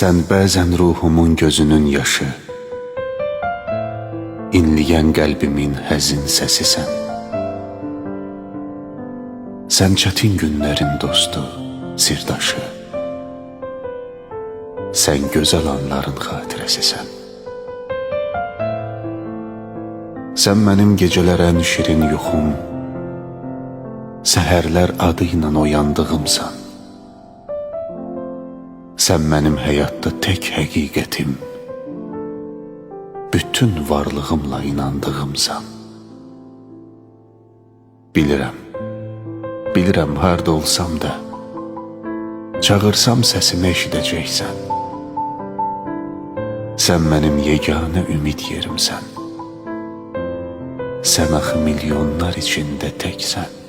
Sən bəzən ruhumun gözünün yaşı, inləyən qəlbimin həzin səsisən. Sən çətin günlərin dostu, sirdaşı, sən gözəl anların xatirəsisən. Sən mənim gecələr ən şirin yuxum, səhərlər adı ilə oyandığımsan. Sən mənim həyatda tək həqiqətim, bütün varlığımla inandığımsan. Bilirəm harda olsam da, çağırsam səsimi eşidəcəksən. Sən mənim yeganə ümid yerimsən. Sən axı milyonlar içində təksən.